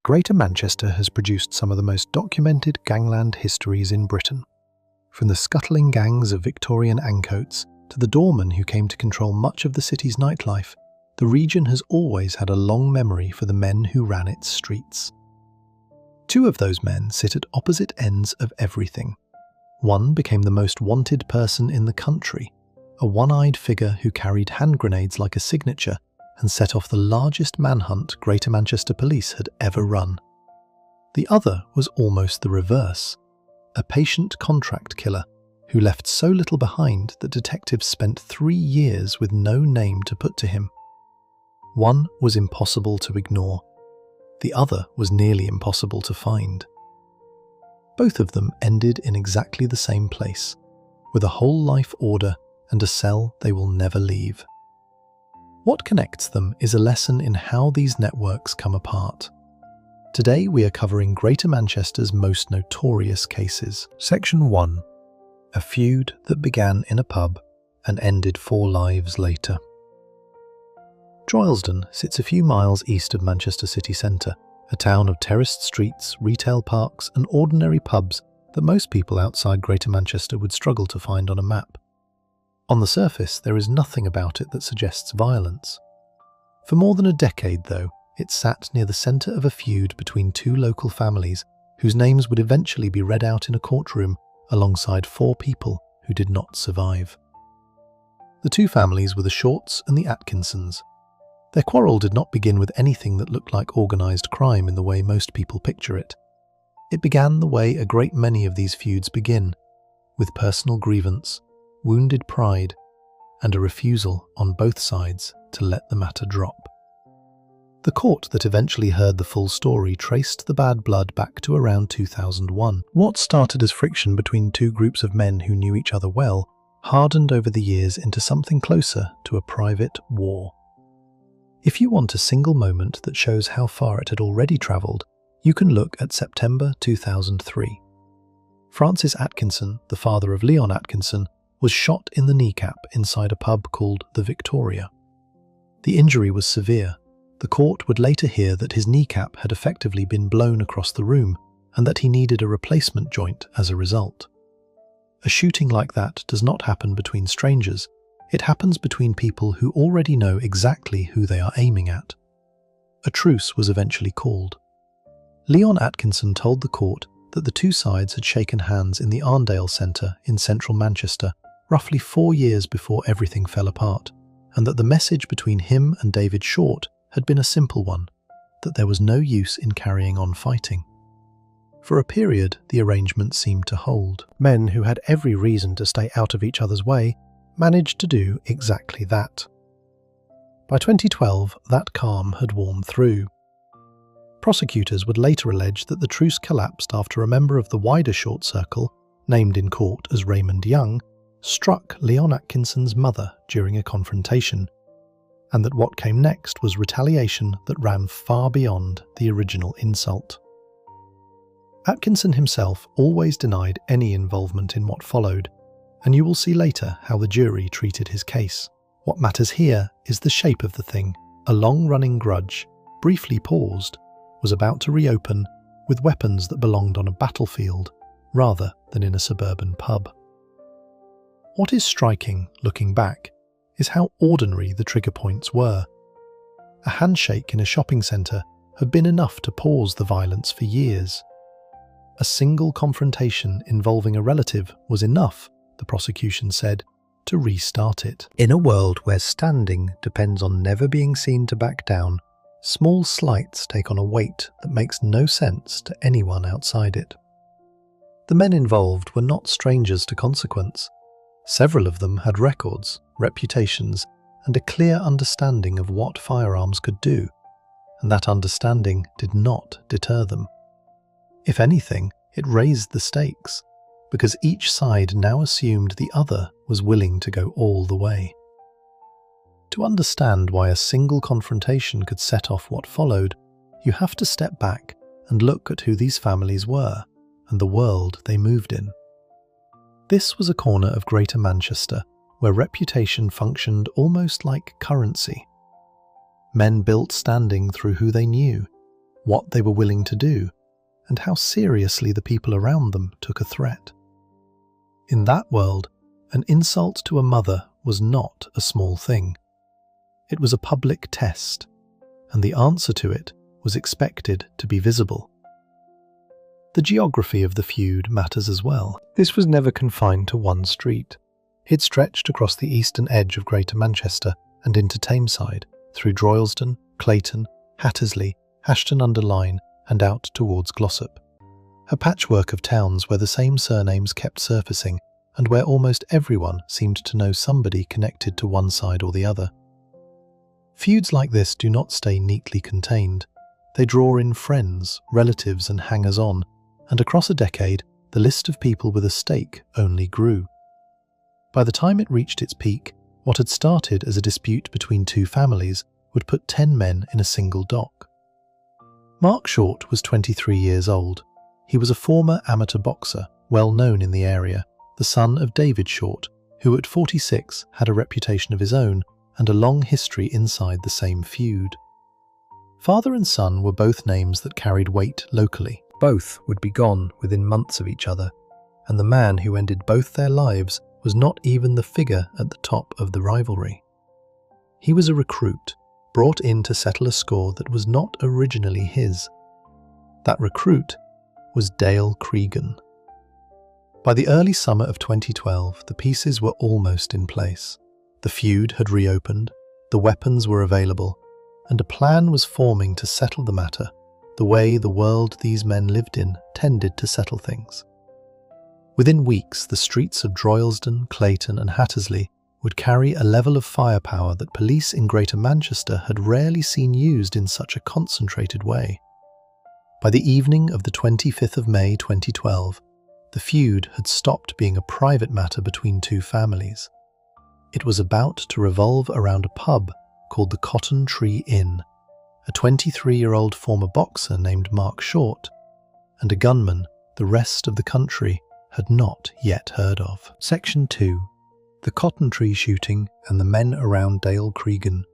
Greater Manchester has produced some of the most documented gangland histories in Britain. From the scuttling gangs of Victorian Ancoats to the doormen who came to control much of the city's nightlife, the region has always had a long memory for the men who ran its streets. Two of those men sit at opposite ends of everything. One became the most wanted person in the country, a one-eyed figure who carried hand grenades like a signature and set off the largest manhunt Greater Manchester Police had ever run. The other was almost the reverse, a patient contract killer who left so little behind that detectives spent 3 years with no name to put to him. One was impossible to ignore. The other was nearly impossible to find. Both of them ended in exactly the same place, with a whole life order and a cell they will never leave. What connects them is a lesson in how these networks come apart. Today we are covering Greater Manchester's most notorious cases. Section 1. A feud that began in a pub and ended 4 lives later. Droylsden sits a few miles east of Manchester city centre, a town of terraced streets, retail parks and ordinary pubs that most people outside Greater Manchester would struggle to find on a map. On the surface, there is nothing about it that suggests violence. For more than a decade, though, it sat near the centre of a feud between 2 local families whose names would eventually be read out in a courtroom alongside 4 people who did not survive. The 2 families were the Shorts and the Atkinsons. Their quarrel did not begin with anything that looked like organised crime in the way most people picture it. It began the way a great many of these feuds begin, with personal grievance, wounded pride, and a refusal on both sides to let the matter drop. The court that eventually heard the full story traced the bad blood back to around 2001. What started as friction between 2 groups of men who knew each other well hardened over the years into something closer to a private war. If you want a single moment that shows how far it had already travelled, you can look at September 2003. Francis Atkinson, the father of Leon Atkinson, was shot in the kneecap inside a pub called the Victoria. The injury was severe. The court would later hear that his kneecap had effectively been blown across the room and that he needed a replacement joint as a result. A shooting like that does not happen between strangers. It happens between people who already know exactly who they are aiming at. A truce was eventually called. Leon Atkinson told the court that the 2 sides had shaken hands in the Arndale Centre in central Manchester roughly 4 years before everything fell apart, and that the message between him and David Short had been a simple one, that there was no use in carrying on fighting. For a period, the arrangement seemed to hold. Men who had every reason to stay out of each other's way managed to do exactly that. By 2012, that calm had worn through. Prosecutors would later allege that the truce collapsed after a member of the wider Short Circle, named in court as Raymond Young, struck Leon Atkinson's mother during a confrontation, and that what came next was retaliation that ran far beyond the original insult. Atkinson himself always denied any involvement in what followed, and you will see later how the jury treated his case. What matters here is the shape of the thing. A long-running grudge, briefly paused, was about to reopen with weapons that belonged on a battlefield rather than in a suburban pub. What is striking, looking back, is how ordinary the trigger points were. A handshake in a shopping centre had been enough to pause the violence for years. A single confrontation involving a relative was enough, the prosecution said, to restart it. In a world where standing depends on never being seen to back down, small slights take on a weight that makes no sense to anyone outside it. The men involved were not strangers to consequence. Several of them had records, reputations, and a clear understanding of what firearms could do, and that understanding did not deter them. If anything, it raised the stakes, because each side now assumed the other was willing to go all the way. To understand why a single confrontation could set off what followed, you have to step back and look at who these families were and the world they moved in. This was a corner of Greater Manchester where reputation functioned almost like currency. Men built standing through who they knew, what they were willing to do, and how seriously the people around them took a threat. In that world, an insult to a mother was not a small thing. It was a public test, and the answer to it was expected to be visible. The geography of the feud matters as well. This was never confined to one street. It stretched across the eastern edge of Greater Manchester and into Tameside, through Droylsden, Clayton, Hattersley, Ashton-under-Lyne, and out towards Glossop. A patchwork of towns where the same surnames kept surfacing and where almost everyone seemed to know somebody connected to one side or the other. Feuds like this do not stay neatly contained. They draw in friends, relatives, and hangers-on, and across a decade, the list of people with a stake only grew. By the time it reached its peak, what had started as a dispute between two families would put 10 men in a single dock. Mark Short was 23 years old. He was a former amateur boxer, well known in the area, the son of David Short, who at 46 had a reputation of his own and a long history inside the same feud. Father and son were both names that carried weight locally. Both would be gone within months of each other, and the man who ended both their lives was not even the figure at the top of the rivalry. He was a recruit, brought in to settle a score that was not originally his. That recruit was Dale Cregan. By the early summer of 2012, the pieces were almost in place. The feud had reopened, the weapons were available, and a plan was forming to settle the matter the way the world these men lived in tended to settle things. Within weeks, the streets of Droylsden, Clayton, and Hattersley would carry a level of firepower that police in Greater Manchester had rarely seen used in such a concentrated way. By the evening of the 25th of May 2012, the feud had stopped being a private matter between two families. It was about to revolve around a pub called the Cotton Tree Inn, a 23-year-old former boxer named Mark Short, and a gunman the rest of the country had not yet heard of. Section 2. The Cotton Tree Shooting and the Men around Dale Cregan.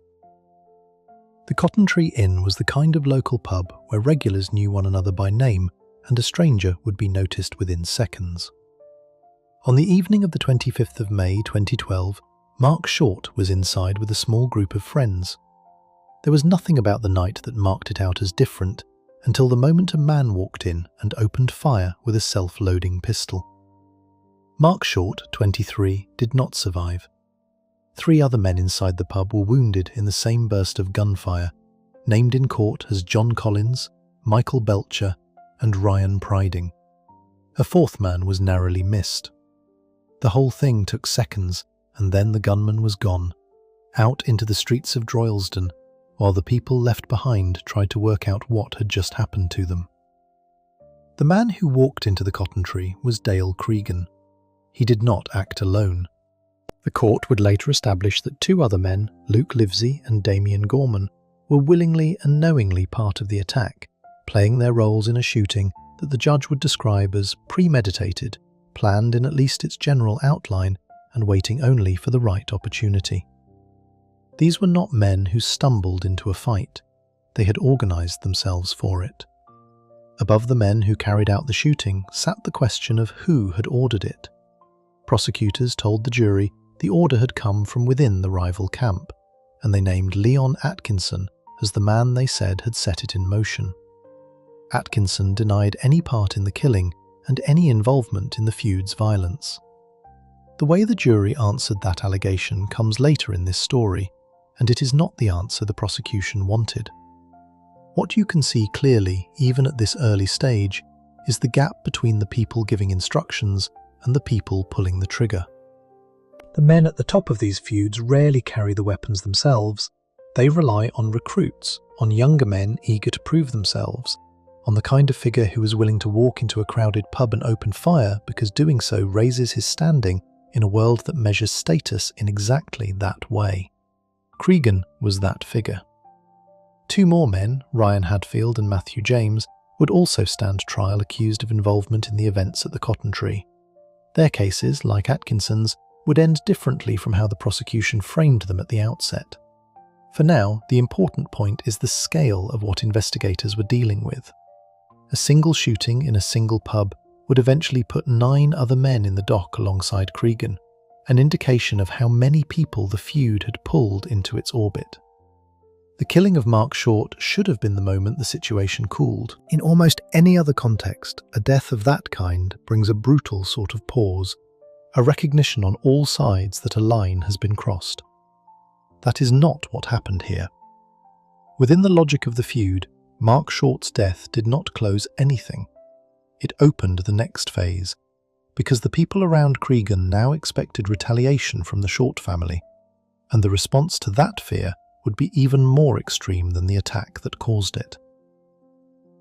The Cotton Tree Inn was the kind of local pub where regulars knew one another by name and a stranger would be noticed within seconds. On the evening of the 25th of May 2012, Mark Short was inside with a small group of friends. There was nothing about the night that marked it out as different until the moment a man walked in and opened fire with a self-loading pistol. Mark Short, 23, did not survive. 3 other men inside the pub were wounded in the same burst of gunfire, named in court as John Collins, Michael Belcher, and Ryan Priding. A 4th man was narrowly missed. The whole thing took seconds, and then the gunman was gone, out into the streets of Droylsden, while the people left behind tried to work out what had just happened to them. The man who walked into the Cotton Tree was Dale Cregan. He did not act alone. The court would later establish that 2 other men, Luke Livesey and Damien Gorman, were willingly and knowingly part of the attack, playing their roles in a shooting that the judge would describe as premeditated, planned in at least its general outline, and waiting only for the right opportunity. These were not men who stumbled into a fight. They had organised themselves for it. Above the men who carried out the shooting sat the question of who had ordered it. Prosecutors told the jury the order had come from within the rival camp, and they named Leon Atkinson as the man they said had set it in motion. Atkinson denied any part in the killing and any involvement in the feud's violence. The way the jury answered that allegation comes later in this story, and it is not the answer the prosecution wanted. What you can see clearly, even at this early stage, is the gap between the people giving instructions and the people pulling the trigger. The men at the top of these feuds rarely carry the weapons themselves. They rely on recruits, on younger men eager to prove themselves, on the kind of figure who is willing to walk into a crowded pub and open fire because doing so raises his standing in a world that measures status in exactly that way. Cregan was that figure. 2 more men, Ryan Hadfield and Matthew James, would also stand trial accused of involvement in the events at the Cotton Tree. Their cases, like Atkinson's, would end differently from how the prosecution framed them at the outset. For now, the important point is the scale of what investigators were dealing with. A single shooting in a single pub would eventually put 9 other men in the dock alongside Cregan, an indication of how many people the feud had pulled into its orbit. The killing of Mark Short should have been the moment the situation cooled. In almost any other context, a death of that kind brings a brutal sort of pause, a recognition on all sides that a line has been crossed. That is not what happened here. Within the logic of the feud, Mark Short's death did not close anything. It opened the next phase, because the people around Cregan now expected retaliation from the Short family, and the response to that fear would be even more extreme than the attack that caused it.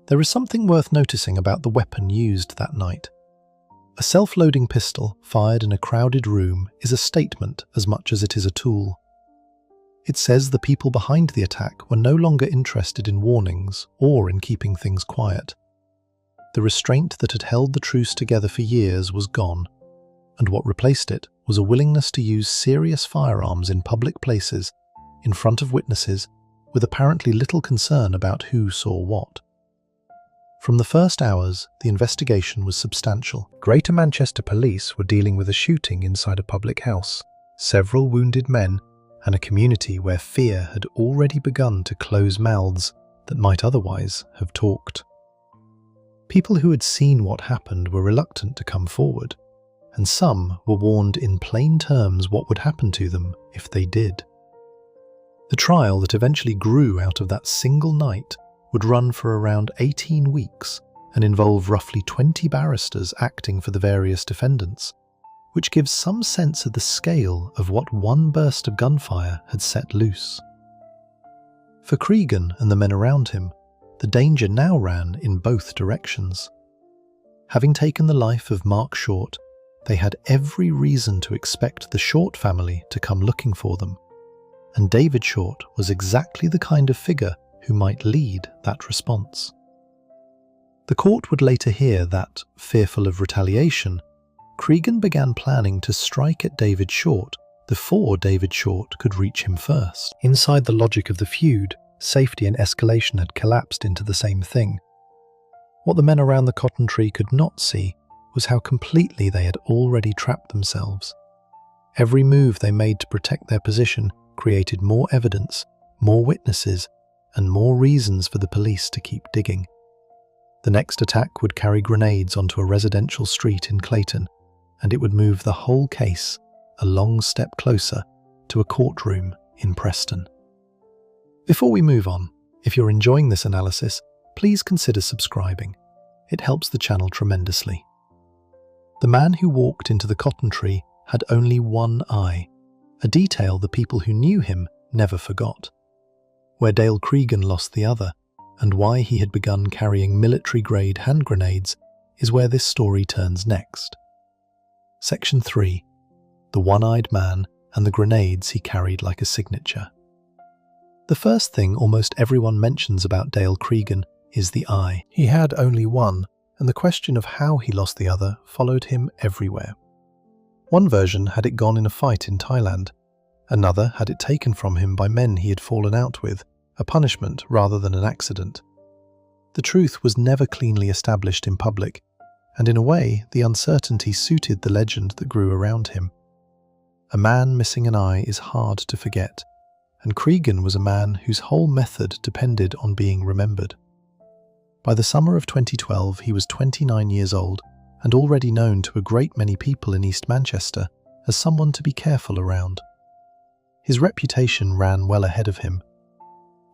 There is something worth noticing about the weapon used that night. A self-loading pistol fired in a crowded room is a statement as much as it is a tool. It says the people behind the attack were no longer interested in warnings or in keeping things quiet. The restraint that had held the truce together for years was gone, and what replaced it was a willingness to use serious firearms in public places, in front of witnesses, with apparently little concern about who saw what. From the first hours, the investigation was substantial. Greater Manchester Police were dealing with a shooting inside a public house, several wounded men, and a community where fear had already begun to close mouths that might otherwise have talked. People who had seen what happened were reluctant to come forward, and some were warned in plain terms what would happen to them if they did. The trial that eventually grew out of that single night would run for around 18 weeks and involve roughly 20 barristers acting for the various defendants, which gives some sense of the scale of what one burst of gunfire had set loose. For Cregan and the men around him, the danger now ran in both directions. Having taken the life of Mark Short, they had every reason to expect the Short family to come looking for them, and David Short was exactly the kind of figure who might lead that response. The court would later hear that, fearful of retaliation, Cregan began planning to strike at David Short before David Short could reach him first. Inside the logic of the feud, safety and escalation had collapsed into the same thing. What the men around the cotton tree could not see was how completely they had already trapped themselves. Every move they made to protect their position created more evidence, more witnesses, and more reasons for the police to keep digging. The next attack would carry grenades onto a residential street in Clayton, and it would move the whole case a long step closer to a courtroom in Preston. Before we move on, if you're enjoying this analysis, please consider subscribing. It helps the channel tremendously. The man who walked into the cotton tree had only one eye, a detail the people who knew him never forgot. Where Dale Cregan lost the other, and why he had begun carrying military-grade hand grenades, is where this story turns next. Section 3. The One-Eyed Man and the Grenades He Carried Like a Signature. The first thing almost everyone mentions about Dale Cregan is the eye. He had only one, and the question of how he lost the other followed him everywhere. One version had it gone in a fight in Thailand. Another had it taken from him by men he had fallen out with, a punishment rather than an accident. The truth was never cleanly established in public, and in a way the uncertainty suited the legend that grew around him. A man missing an eye is hard to forget, and Cregan was a man whose whole method depended on being remembered. By the summer of 2012 he was 29 years old and already known to a great many people in East Manchester as someone to be careful around. His reputation ran well ahead of him.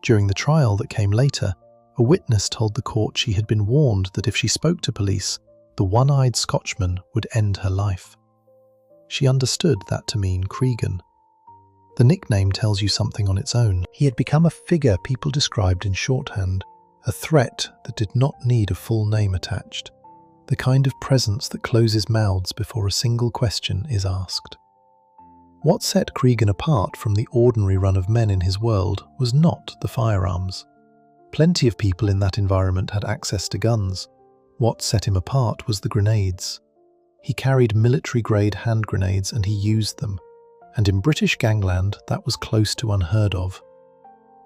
During the trial that came later, a witness told the court she had been warned that if she spoke to police, the one-eyed Scotchman would end her life. She understood that to mean Cregan. The nickname tells you something on its own. He had become a figure people described in shorthand, a threat that did not need a full name attached, the kind of presence that closes mouths before a single question is asked. What set Cregan apart from the ordinary run of men in his world was not the firearms. Plenty of people in that environment had access to guns. What set him apart was the grenades. He carried military-grade hand grenades and he used them, and in British gangland that was close to unheard of.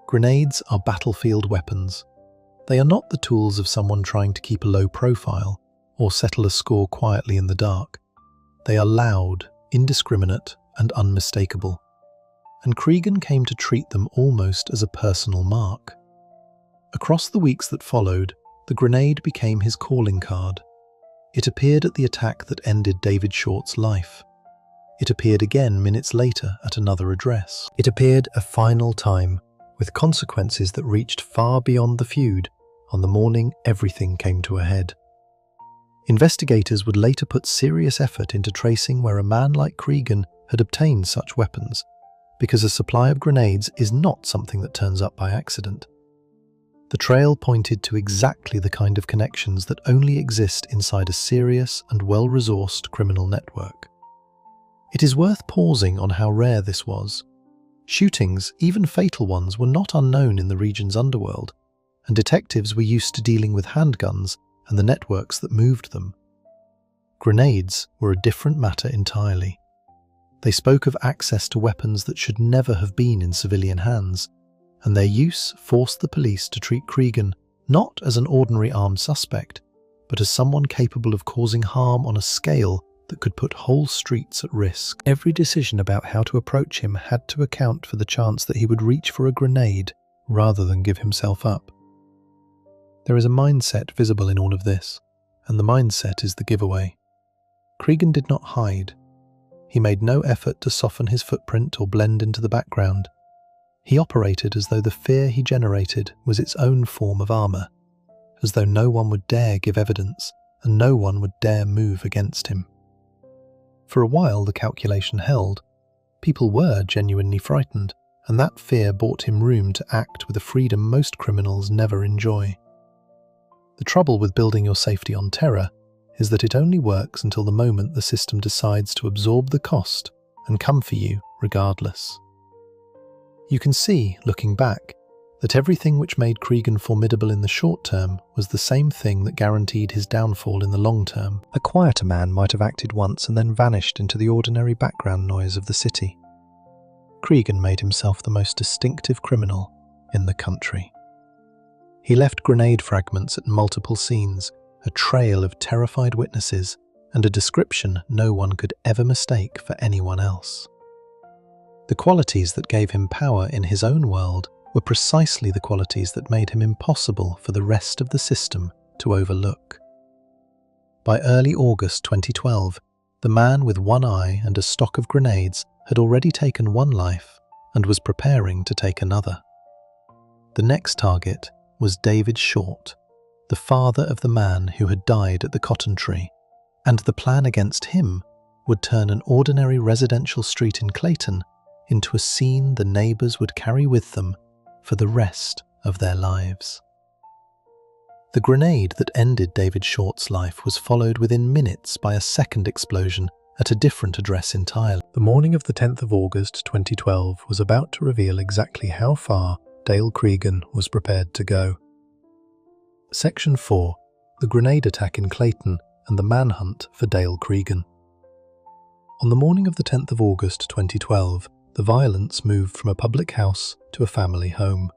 Grenades are battlefield weapons. They are not the tools of someone trying to keep a low profile or settle a score quietly in the dark. They are loud, indiscriminate, and unmistakable. And Cregan came to treat them almost as a personal mark. Across the weeks that followed, the grenade became his calling card. It appeared at the attack that ended David Short's life. It appeared again minutes later at another address. It appeared a final time, with consequences that reached far beyond the feud, on the morning everything came to a head. Investigators would later put serious effort into tracing where a man like Cregan had obtained such weapons, because a supply of grenades is not something that turns up by accident. The trail pointed to exactly the kind of connections that only exist inside a serious and well-resourced criminal network. It is worth pausing on how rare this was. Shootings, even fatal ones, were not unknown in the region's underworld, and detectives were used to dealing with handguns and the networks that moved them. Grenades were a different matter entirely. They spoke of access to weapons that should never have been in civilian hands, and their use forced the police to treat Cregan not as an ordinary armed suspect, but as someone capable of causing harm on a scale that could put whole streets at risk. Every decision about how to approach him had to account for the chance that he would reach for a grenade rather than give himself up. There is a mindset visible in all of this, and the mindset is the giveaway. Cregan did not hide. He made no effort to soften his footprint or blend into the background. He operated as though the fear he generated was its own form of armor, as though no one would dare give evidence and no one would dare move against him. For a while the calculation held. People were genuinely frightened, and that fear bought him room to act with a freedom most criminals never enjoy. The trouble with building your safety on terror is that it only works until the moment the system decides to absorb the cost and come for you regardless. You can see, looking back, that everything which made Cregan formidable in the short term was the same thing that guaranteed his downfall in the long term. A quieter man might have acted once and then vanished into the ordinary background noise of the city. Cregan made himself the most distinctive criminal in the country. He left grenade fragments at multiple scenes, a trail of terrified witnesses, and a description no one could ever mistake for anyone else. The qualities that gave him power in his own world were precisely the qualities that made him impossible for the rest of the system to overlook. By early August 2012, the man with one eye and a stock of grenades had already taken one life and was preparing to take another. The next target was David Short, the father of the man who had died at the cotton tree, and the plan against him would turn an ordinary residential street in Clayton into a scene the neighbors would carry with them for the rest of their lives. The grenade that ended David Short's life was followed within minutes by a second explosion at a different address entirely. The morning of the 10th of August 2012 was about to reveal exactly how far Dale Cregan was prepared to go. Section 4. The grenade attack in Clayton and the manhunt for Dale Cregan. On the morning of the 10th of August 2012, the violence moved from a public house to a family home.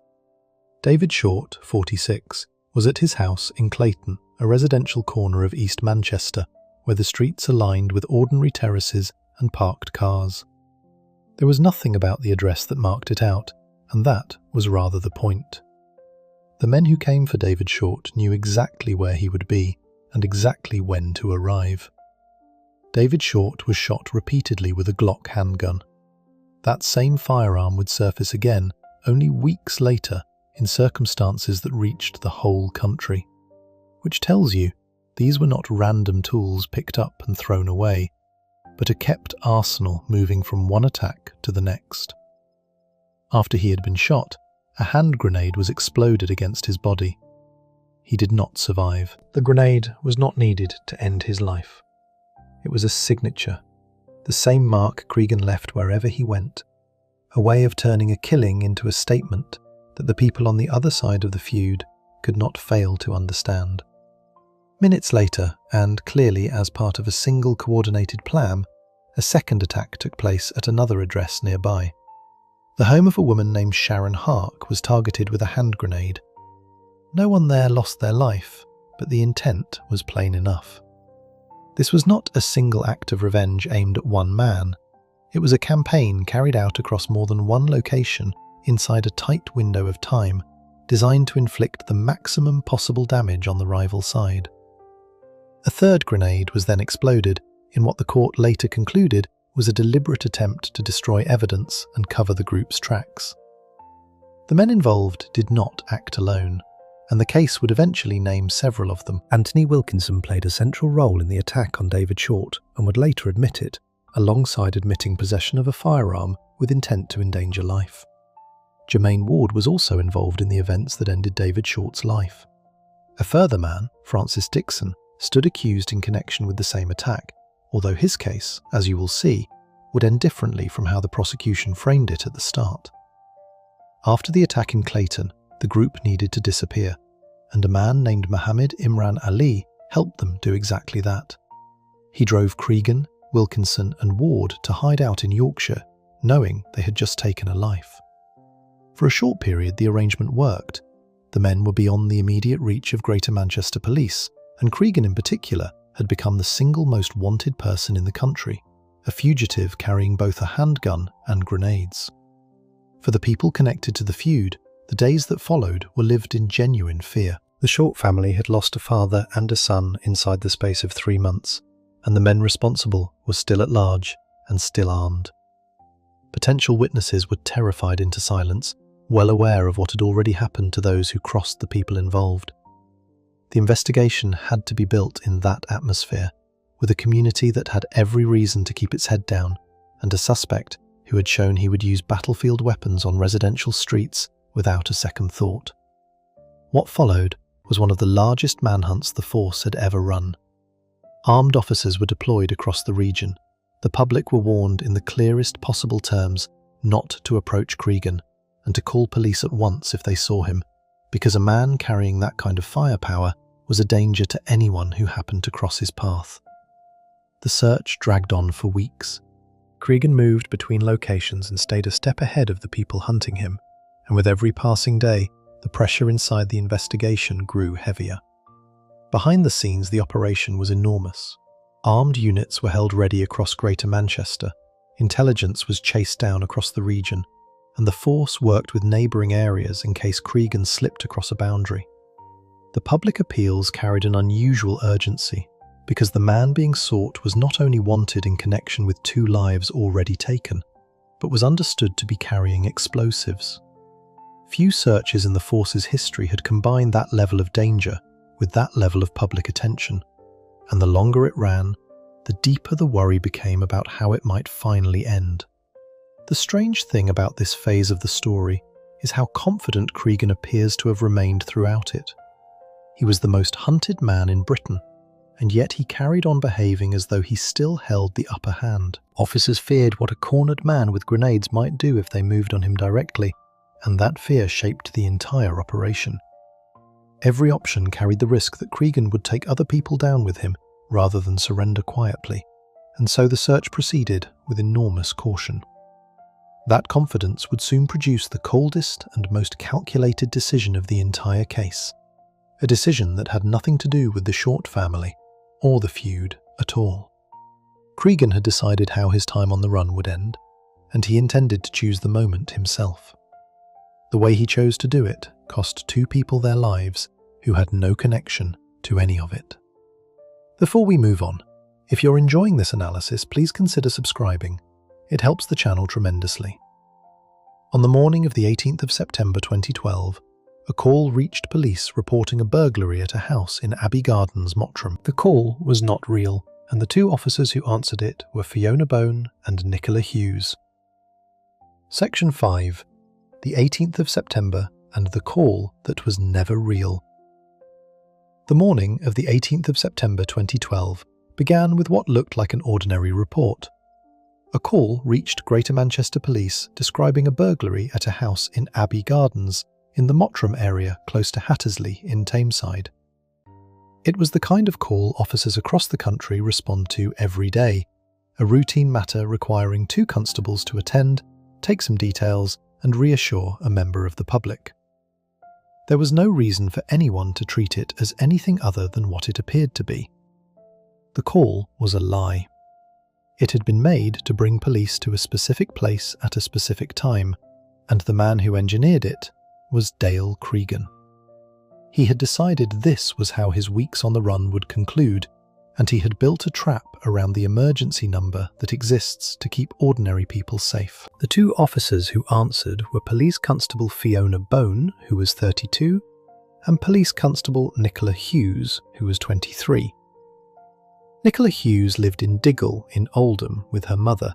David Short, 46, was at his house in Clayton, a residential corner of East Manchester, where the streets are lined with ordinary terraces and parked cars. There was nothing about the address that marked it out, and that was rather the point. The men who came for David Short knew exactly where he would be and exactly when to arrive. David Short was shot repeatedly with a Glock handgun. That same firearm would surface again only weeks later in circumstances that reached the whole country, which tells you these were not random tools picked up and thrown away, but a kept arsenal moving from one attack to the next. After he had been shot, a hand grenade was exploded against his body. He did not survive. The grenade was not needed to end his life. It was a signature, the same mark Cregan left wherever he went, a way of turning a killing into a statement that the people on the other side of the feud could not fail to understand. Minutes later, and clearly as part of a single coordinated plan, a second attack took place at another address nearby. The home of a woman named Sharon Hark was targeted with a hand grenade. No one there lost their life, but the intent was plain enough. This was not a single act of revenge aimed at one man. It was a campaign carried out across more than one location inside a tight window of time, designed to inflict the maximum possible damage on the rival side. A third grenade was then exploded in what the court later concluded was a deliberate attempt to destroy evidence and cover the group's tracks. The men involved did not act alone, and the case would eventually name several of them. Anthony Wilkinson played a central role in the attack on David Short and would later admit it, alongside admitting possession of a firearm with intent to endanger life. Jermaine Ward was also involved in the events that ended David Short's life. A further man, Francis Dixon, stood accused in connection with the same attack, although his case, as you will see, would end differently from how the prosecution framed it at the start. After the attack in Clayton, the group needed to disappear, and a man named Muhammad Imran Ali helped them do exactly that. He drove Cregan, Wilkinson and Ward to hide out in Yorkshire, knowing they had just taken a life. For a short period, the arrangement worked. The men were beyond the immediate reach of Greater Manchester Police, and Cregan in particular had become the single most wanted person in the country, a fugitive carrying both a handgun and grenades. For the people connected to the feud, the days that followed were lived in genuine fear. The Short family had lost a father and a son inside the space of 3 months, and the men responsible were still at large and still armed. Potential witnesses were terrified into silence, well aware of what had already happened to those who crossed the people involved. The investigation had to be built in that atmosphere, with a community that had every reason to keep its head down, and a suspect who had shown he would use battlefield weapons on residential streets without a second thought. What followed was one of the largest manhunts the force had ever run. Armed officers were deployed across the region. The public were warned in the clearest possible terms not to approach Cregan and to call police at once if they saw him, because a man carrying that kind of firepower was a danger to anyone who happened to cross his path. The search dragged on for weeks. Cregan moved between locations and stayed a step ahead of the people hunting him, and with every passing day, the pressure inside the investigation grew heavier. Behind the scenes, the operation was enormous. Armed units were held ready across Greater Manchester, intelligence was chased down across the region, and the force worked with neighbouring areas in case Cregan slipped across a boundary. The public appeals carried an unusual urgency, because the man being sought was not only wanted in connection with 2 lives already taken, but was understood to be carrying explosives. Few searches in the force's history had combined that level of danger with that level of public attention, and the longer it ran, the deeper the worry became about how it might finally end. The strange thing about this phase of the story is how confident Cregan appears to have remained throughout it. He was the most hunted man in Britain, and yet he carried on behaving as though he still held the upper hand. Officers feared what a cornered man with grenades might do if they moved on him directly, and that fear shaped the entire operation. Every option carried the risk that Cregan would take other people down with him rather than surrender quietly, and so the search proceeded with enormous caution. That confidence would soon produce the coldest and most calculated decision of the entire case, a decision that had nothing to do with the Short family or the feud at all. Cregan had decided how his time on the run would end, and he intended to choose the moment himself. The way he chose to do it cost 2 people their lives who had no connection to any of it. Before we move on, if you're enjoying this analysis, please consider subscribing. It helps the channel tremendously. On the morning of the 18th of September 2012, a call reached police reporting a burglary at a house in Abbey Gardens, Mottram. The call was not real, and the 2 officers who answered it were Fiona Bone and Nicola Hughes. Section 5. The 18th of September and the call that was never real. The morning of the 18th of September 2012 began with what looked like an ordinary report. A call reached Greater Manchester Police describing a burglary at a house in Abbey Gardens in the Mottram area close to Hattersley in Tameside. It was the kind of call officers across the country respond to every day, a routine matter requiring 2 constables to attend, take some details, and reassure a member of the public. There was no reason for anyone to treat it as anything other than what it appeared to be. The call was a lie. It had been made to bring police to a specific place at a specific time, and the man who engineered it was Dale Cregan. He had decided this was how his weeks on the run would conclude, and he had built a trap around the emergency number that exists to keep ordinary people safe. The two officers who answered were Police Constable Fiona Bone, who was 32, and Police Constable Nicola Hughes, who was 23. Nicola Hughes lived in Diggle in Oldham with her mother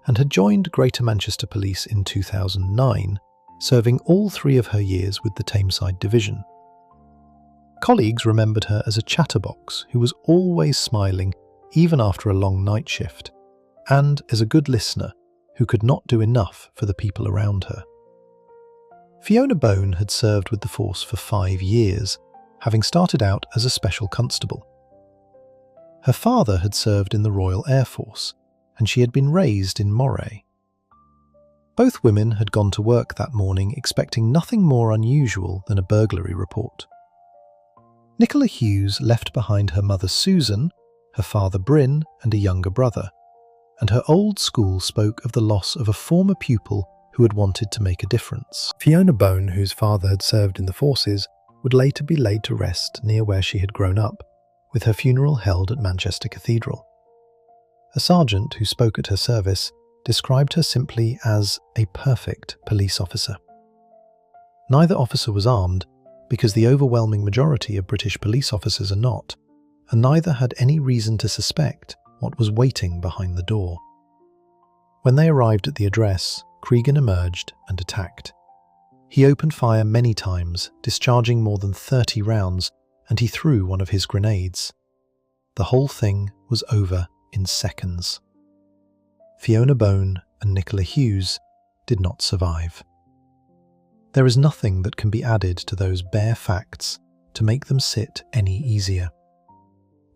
and had joined Greater Manchester Police in 2009, serving all 3 of her years with the Tameside Division. Colleagues remembered her as a chatterbox who was always smiling even after a long night shift, and as a good listener who could not do enough for the people around her. Fiona Bone had served with the force for 5 years, having started out as a special constable. Her father had served in the Royal Air Force, and she had been raised in Moray. Both women had gone to work that morning expecting nothing more unusual than a burglary report. Nicola Hughes left behind her mother Susan, her father Bryn, and a younger brother, and her old school spoke of the loss of a former pupil who had wanted to make a difference. Fiona Bone, whose father had served in the forces, would later be laid to rest near where she had grown up, with her funeral held at Manchester Cathedral. A sergeant who spoke at her service described her simply as a perfect police officer. Neither officer was armed, because the overwhelming majority of British police officers are not, and neither had any reason to suspect what was waiting behind the door. When they arrived at the address, Cregan emerged and attacked. He opened fire many times, discharging more than 30 rounds, and he threw one of his grenades. The whole thing was over in seconds. Fiona Bone and Nicola Hughes did not survive. There is nothing that can be added to those bare facts to make them sit any easier.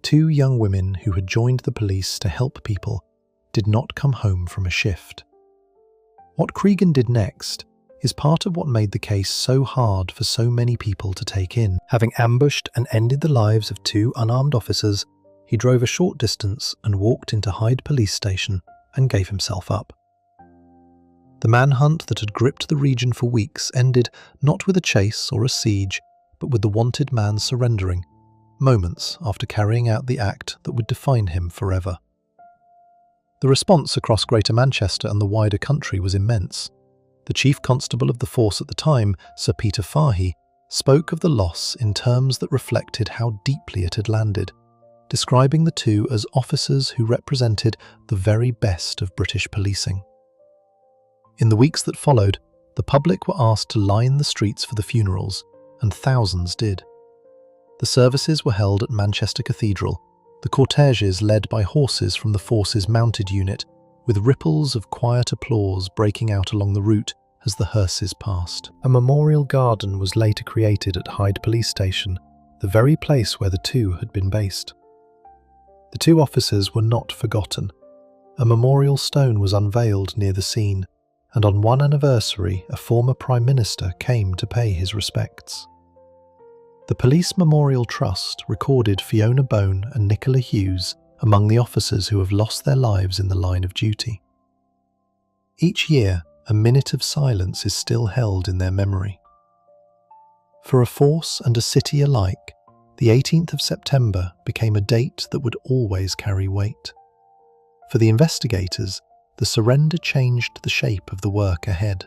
2 young women who had joined the police to help people did not come home from a shift. What Cregan did next is part of what made the case so hard for so many people to take in. Having ambushed and ended the lives of 2 unarmed officers, he drove a short distance and walked into Hyde Police Station and gave himself up. The manhunt that had gripped the region for weeks ended not with a chase or a siege, but with the wanted man surrendering, moments after carrying out the act that would define him forever. The response across Greater Manchester and the wider country was immense. The Chief Constable of the force at the time, Sir Peter Fahey, spoke of the loss in terms that reflected how deeply it had landed, describing the 2 as officers who represented the very best of British policing. In the weeks that followed, the public were asked to line the streets for the funerals, and thousands did. The services were held at Manchester Cathedral, the cortèges led by horses from the force's mounted unit, with ripples of quiet applause breaking out along the route as the hearses passed. A memorial garden was later created at Hyde Police Station, the very place where the 2 had been based. The 2 officers were not forgotten. A memorial stone was unveiled near the scene, and on one anniversary a former Prime Minister came to pay his respects. The Police Memorial Trust recorded Fiona Bone and Nicola Hughes among the officers who have lost their lives in the line of duty. Each year, a minute of silence is still held in their memory. For a force and a city alike, the 18th of September became a date that would always carry weight. For the investigators, the surrender changed the shape of the work ahead.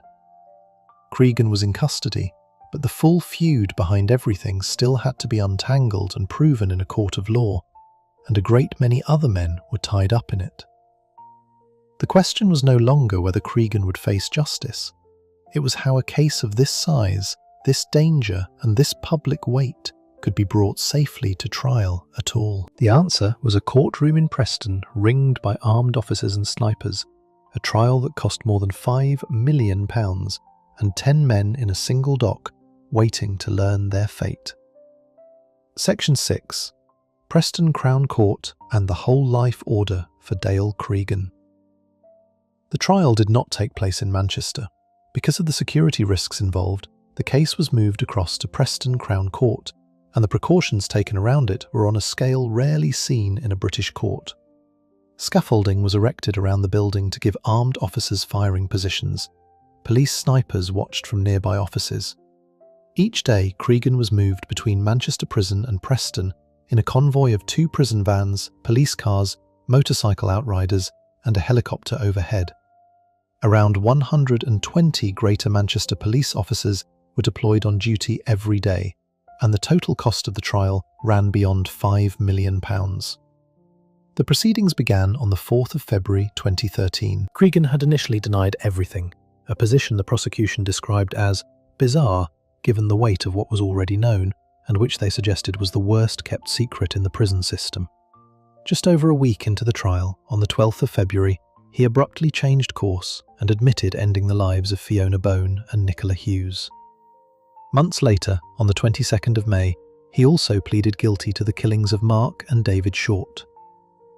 Cregan was in custody, but the full feud behind everything still had to be untangled and proven in a court of law, and a great many other men were tied up in it. The question was no longer whether Cregan would face justice. It was how a case of this size, this danger, and this public weight could be brought safely to trial at all. The answer was a courtroom in Preston ringed by armed officers and snipers, a trial that cost more than £5 million, and 10 men in a single dock waiting to learn their fate. Section 6. Preston Crown Court and the Whole Life Order for Dale Cregan. The trial did not take place in Manchester. Because of the security risks involved, the case was moved across to Preston Crown Court, and the precautions taken around it were on a scale rarely seen in a British court. Scaffolding was erected around the building to give armed officers firing positions. Police snipers watched from nearby offices. Each day, Cregan was moved between Manchester Prison and Preston in a convoy of 2 prison vans, police cars, motorcycle outriders, and a helicopter overhead. Around 120 Greater Manchester police officers were deployed on duty every day, and the total cost of the trial ran beyond £5 million. The proceedings began on the 4th of February 2013. Cregan had initially denied everything, a position the prosecution described as bizarre given the weight of what was already known and which they suggested was the worst kept secret in the prison system. Just over a week into the trial, on the 12th of February, he abruptly changed course and admitted ending the lives of Fiona Bone and Nicola Hughes. Months later, on the 22nd of May, he also pleaded guilty to the killings of Mark and David Short.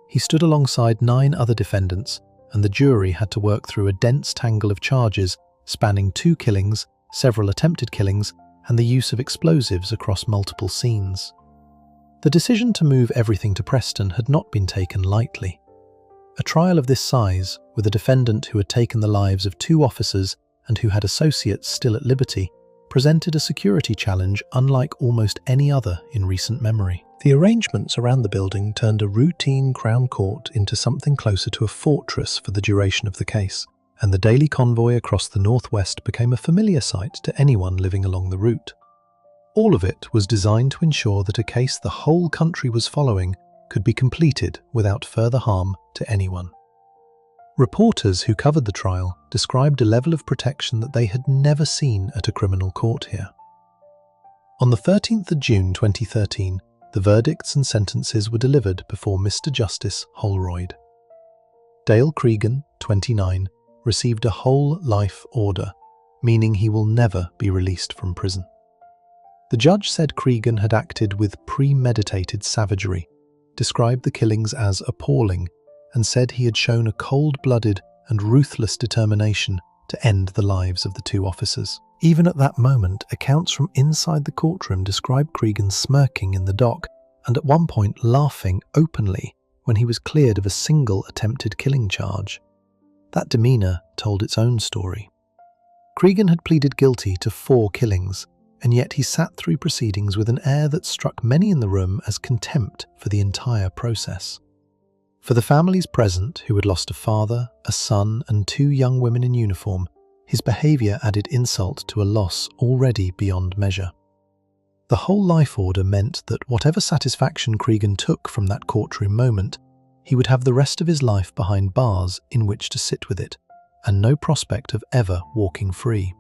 He stood alongside 9 other defendants, and the jury had to work through a dense tangle of charges spanning 2 killings, several attempted killings, and the use of explosives across multiple scenes. The decision to move everything to Preston had not been taken lightly. A trial of this size, with a defendant who had taken the lives of 2 officers and who had associates still at liberty, presented a security challenge unlike almost any other in recent memory. The arrangements around the building turned a routine Crown Court into something closer to a fortress for the duration of the case, and the daily convoy across the northwest became a familiar sight to anyone living along the route. All of it was designed to ensure that a case the whole country was following could be completed without further harm to anyone. Reporters who covered the trial described a level of protection that they had never seen at a criminal court here. On the 13th of June 2013, the verdicts and sentences were delivered before Mr. Justice Holroyd. Dale Cregan, 29, received a whole life order, meaning he will never be released from prison. The judge said Cregan had acted with premeditated savagery, described the killings as appalling, and said he had shown a cold-blooded and ruthless determination to end the lives of the 2 officers. Even at that moment, accounts from inside the courtroom described Cregan smirking in the dock and at one point laughing openly when he was cleared of a single attempted killing charge. That demeanour told its own story. Cregan had pleaded guilty to 4 killings, and yet he sat through proceedings with an air that struck many in the room as contempt for the entire process. For the families present, who had lost a father, a son, and 2 young women in uniform, his behaviour added insult to a loss already beyond measure. The whole life order meant that whatever satisfaction Cregan took from that courtroom moment, he would have the rest of his life behind bars in which to sit with it, and no prospect of ever walking free.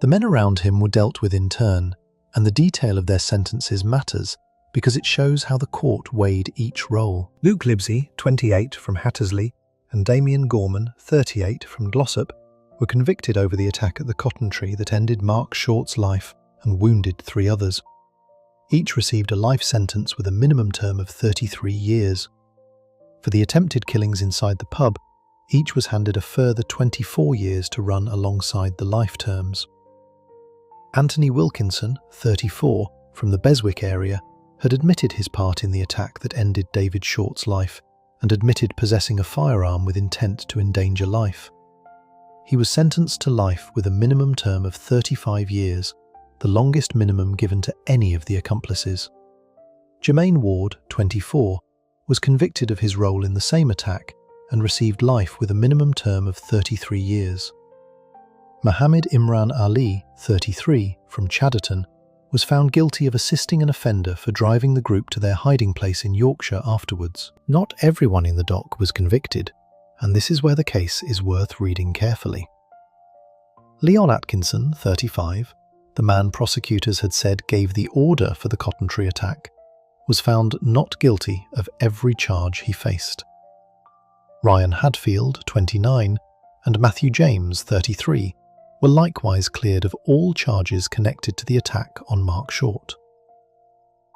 The men around him were dealt with in turn, and the detail of their sentences matters because it shows how the court weighed each role. Luke Libsey, 28, from Hattersley, and Damien Gorman, 38, from Glossop, were convicted over the attack at the cotton tree that ended Mark Short's life and wounded 3 others. Each received a life sentence with a minimum term of 33 years. For the attempted killings inside the pub, each was handed a further 24 years to run alongside the life terms. Anthony Wilkinson, 34, from the Beswick area, had admitted his part in the attack that ended David Short's life and admitted possessing a firearm with intent to endanger life. He was sentenced to life with a minimum term of 35 years, the longest minimum given to any of the accomplices. Jermaine Ward, 24, was convicted of his role in the same attack and received life with a minimum term of 33 years. Mohammed Imran Ali, 33, from Chadderton, was found guilty of assisting an offender for driving the group to their hiding place in Yorkshire afterwards. Not everyone in the dock was convicted, and this is where the case is worth reading carefully. Leon Atkinson, 35, the man prosecutors had said gave the order for the cotton tree attack, was found not guilty of every charge he faced. Ryan Hadfield, 29, and Matthew James, 33, were likewise cleared of all charges connected to the attack on Mark Short.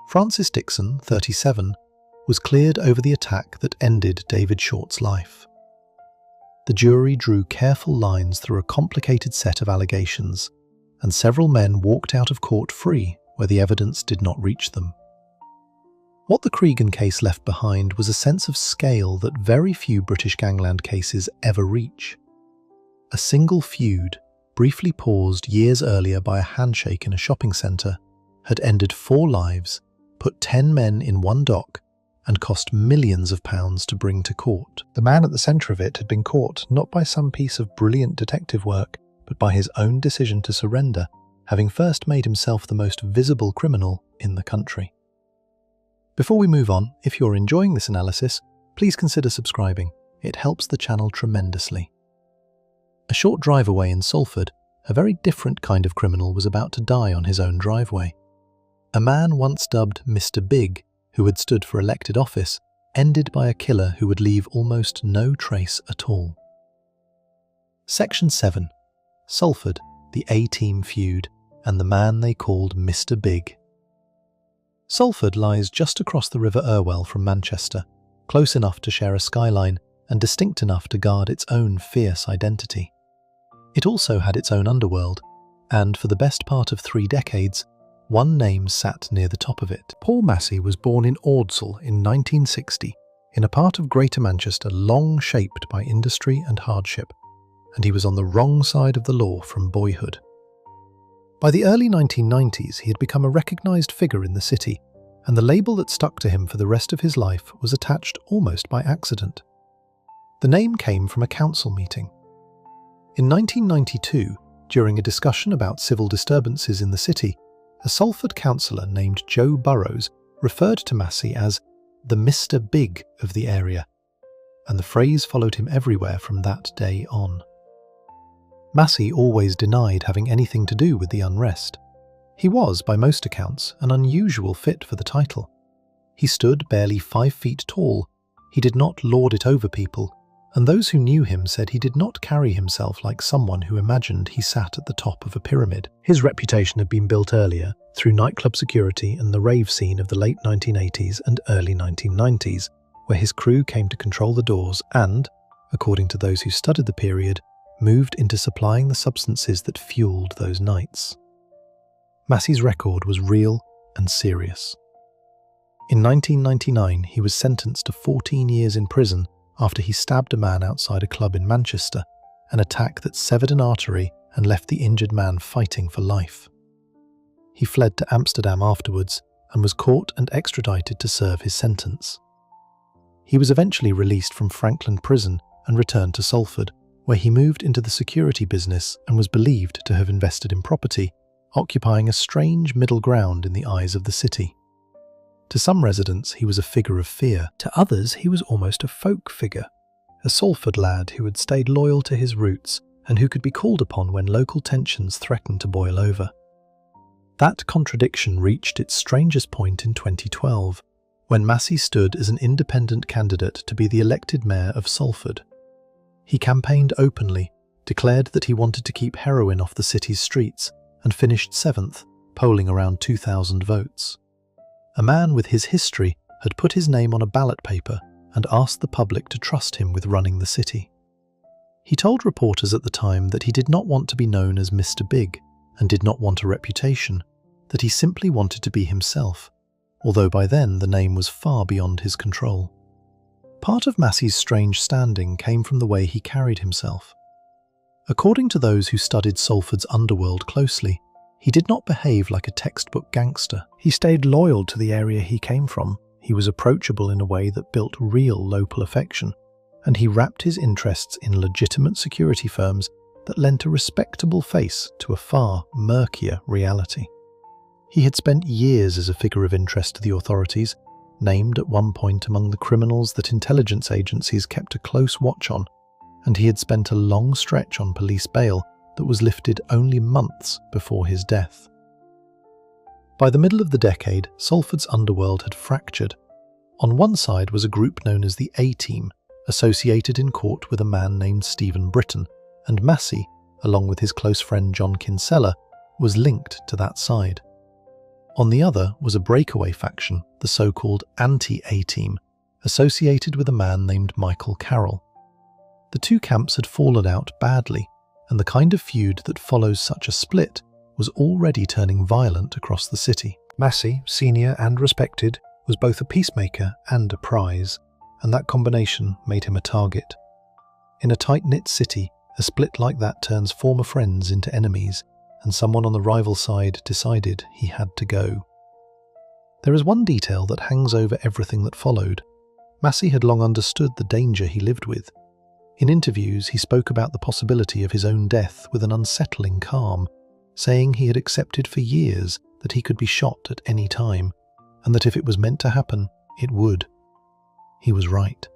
Francis Dixon, 37, was cleared over the attack that ended David Short's life. The jury drew careful lines through a complicated set of allegations, and several men walked out of court free where the evidence did not reach them. What the Cregan case left behind was a sense of scale that very few British gangland cases ever reach. A single feud, briefly paused years earlier by a handshake in a shopping centre, had ended 4 lives, put 10 men in one dock, and cost millions of pounds to bring to court. The man at the centre of it had been caught not by some piece of brilliant detective work, but by his own decision to surrender, having first made himself the most visible criminal in the country. Before we move on, if you're enjoying this analysis, please consider subscribing. It helps the channel tremendously. A short drive away in Salford, a very different kind of criminal was about to die on his own driveway. A man once dubbed Mr. Big, who had stood for elected office, ended by a killer who would leave almost no trace at all. Section 7. Salford, the A-Team feud, and the man they called Mr. Big. Salford lies just across the River Irwell from Manchester, close enough to share a skyline and distinct enough to guard its own fierce identity. It also had its own underworld, and for the best part of 3 decades, one name sat near the top of it. Paul Massey was born in Ordsall in 1960, in a part of Greater Manchester long shaped by industry and hardship, and he was on the wrong side of the law from boyhood. By the early 1990s, he had become a recognised figure in the city, and the label that stuck to him for the rest of his life was attached almost by accident. The name came from a council meeting. In 1992, during a discussion about civil disturbances in the city, a Salford councillor named Joe Burrows referred to Massey as the Mr. Big of the area, and the phrase followed him everywhere from that day on. Massey always denied having anything to do with the unrest. He was, by most accounts, an unusual fit for the title. He stood barely 5 feet tall, he did not lord it over people, and those who knew him said he did not carry himself like someone who imagined he sat at the top of a pyramid. His reputation had been built earlier through nightclub security and the rave scene of the late 1980s and early 1990s, where his crew came to control the doors and, according to those who studied the period, moved into supplying the substances that fueled those nights. Massey's record was real and serious. In 1999, he was sentenced to 14 years in prison after he stabbed a man outside a club in Manchester, an attack that severed an artery and left the injured man fighting for life. He fled to Amsterdam afterwards and was caught and extradited to serve his sentence. He was eventually released from Franklin Prison and returned to Salford, where he moved into the security business and was believed to have invested in property, occupying a strange middle ground in the eyes of the city. To some residents, he was a figure of fear. To others, he was almost a folk figure, a Salford lad who had stayed loyal to his roots and who could be called upon when local tensions threatened to boil over. That contradiction reached its strangest point in 2012, when Massey stood as an independent candidate to be the elected mayor of Salford. He campaigned openly, declared that he wanted to keep heroin off the city's streets, and finished 7th, polling around 2,000 votes. A man with his history had put his name on a ballot paper and asked the public to trust him with running the city. He told reporters at the time that he did not want to be known as Mr. Big and did not want a reputation, that he simply wanted to be himself, although by then the name was far beyond his control. Part of Massey's strange standing came from the way he carried himself. According to those who studied Salford's underworld closely, he did not behave like a textbook gangster. He stayed loyal to the area he came from. He was approachable in a way that built real local affection, and he wrapped his interests in legitimate security firms that lent a respectable face to a far murkier reality. He had spent years as a figure of interest to the authorities, named at one point among the criminals that intelligence agencies kept a close watch on, and he had spent a long stretch on police bail that was lifted only months before his death. By the middle of the decade, Salford's underworld had fractured. On one side was a group known as the A-Team, associated in court with a man named Stephen Britton, and Massey, along with his close friend John Kinsella, was linked to that side. On the other was a breakaway faction, the so-called anti-A-Team, associated with a man named Michael Carroll. The two camps had fallen out badly, and the kind of feud that follows such a split was already turning violent across the city. Massey, senior and respected, was both a peacemaker and a prize, and that combination made him a target. In a tight-knit city, a split like that turns former friends into enemies, and someone on the rival side decided he had to go. There is one detail that hangs over everything that followed. Massey had long understood the danger he lived with. In interviews, he spoke about the possibility of his own death with an unsettling calm, saying he had accepted for years that he could be shot at any time, and that if it was meant to happen, it would. He was right.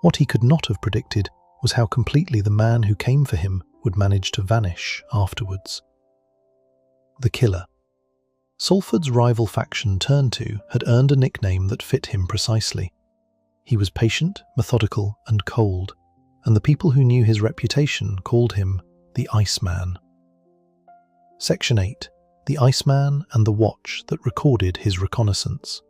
What he could not have predicted was how completely the man who came for him would manage to vanish afterwards. The Killer. Salford's rival faction turned to had earned a nickname that fit him precisely. He was patient, methodical, and cold, and the people who knew his reputation called him the Iceman. Section 8. The Iceman and the Watch that recorded his reconnaissance.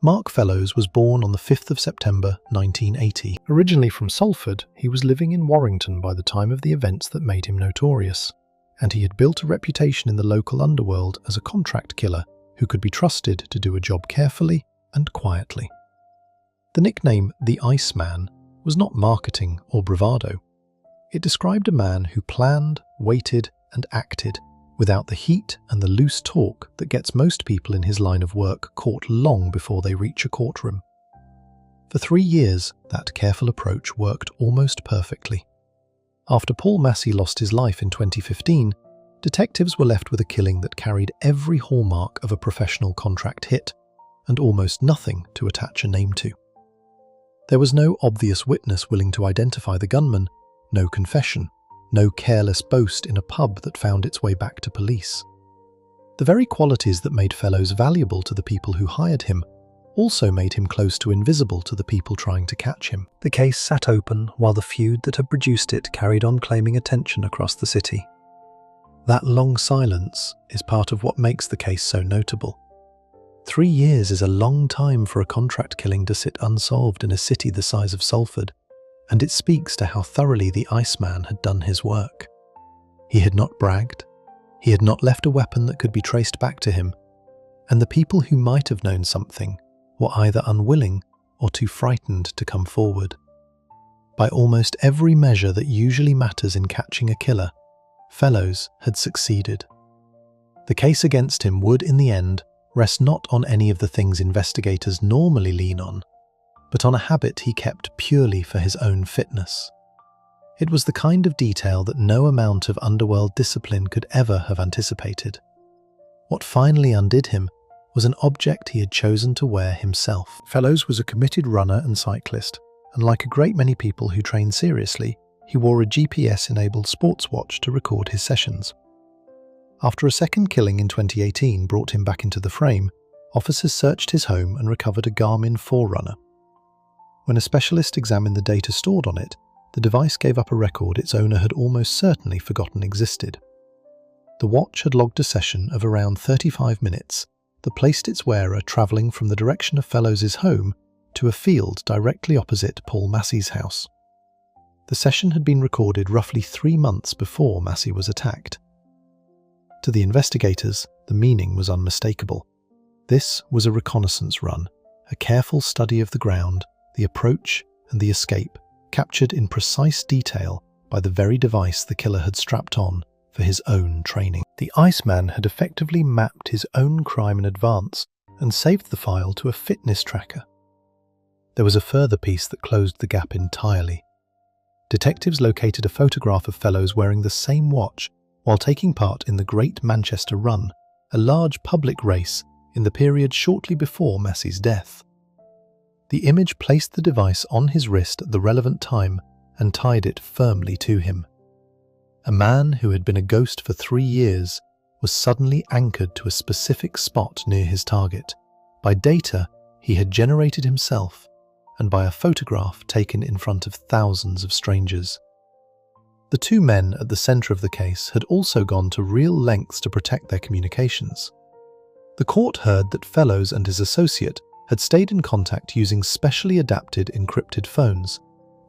Mark Fellows was born on the 5th of September 1980. Originally from Salford, he was living in Warrington by the time of the events that made him notorious, and he had built a reputation in the local underworld as a contract killer who could be trusted to do a job carefully and quietly. The nickname the Iceman was not marketing or bravado. It described a man who planned, waited, and acted without the heat and the loose talk that gets most people in his line of work caught long before they reach a courtroom. For 3 years, that careful approach worked almost perfectly. After Paul Massey lost his life in 2015, detectives were left with a killing that carried every hallmark of a professional contract hit, and almost nothing to attach a name to. There was no obvious witness willing to identify the gunman, no confession, no careless boast in a pub that found its way back to police. The very qualities that made Fellows valuable to the people who hired him also made him close to invisible to the people trying to catch him. The case sat open while the feud that had produced it carried on claiming attention across the city. That long silence is part of what makes the case so notable. 3 years is a long time for a contract killing to sit unsolved in a city the size of Salford, and it speaks to how thoroughly the Iceman had done his work. He had not bragged, he had not left a weapon that could be traced back to him, and the people who might have known something were either unwilling or too frightened to come forward. By almost every measure that usually matters in catching a killer, Fellows had succeeded. The case against him would, in the end, rest not on any of the things investigators normally lean on, but on a habit he kept purely for his own fitness. It was the kind of detail that no amount of underworld discipline could ever have anticipated. What finally undid him was an object he had chosen to wear himself. Fellows was a committed runner and cyclist, and like a great many people who train seriously, he wore a GPS-enabled sports watch to record his sessions. After a second killing in 2018 brought him back into the frame, officers searched his home and recovered a Garmin Forerunner. When a specialist examined the data stored on it, the device gave up a record its owner had almost certainly forgotten existed. The watch had logged a session of around 35 minutes that placed its wearer travelling from the direction of Fellows' home to a field directly opposite Paul Massey's house. The session had been recorded roughly 3 months before Massey was attacked. To the investigators, the meaning was unmistakable. This was a reconnaissance run, a careful study of the ground, the approach and the escape, captured in precise detail by the very device the killer had strapped on for his own training. The Iceman had effectively mapped his own crime in advance and saved the file to a fitness tracker. There was a further piece that closed the gap entirely. Detectives located a photograph of Fellows wearing the same watch while taking part in the Great Manchester Run, a large public race in the period shortly before Massey's death. The image placed the device on his wrist at the relevant time and tied it firmly to him. A man who had been a ghost for 3 years was suddenly anchored to a specific spot near his target, by data he had generated himself and by a photograph taken in front of thousands of strangers. The 2 men at the centre of the case had also gone to real lengths to protect their communications. The court heard that Fellows and his associate had stayed in contact using specially adapted encrypted phones,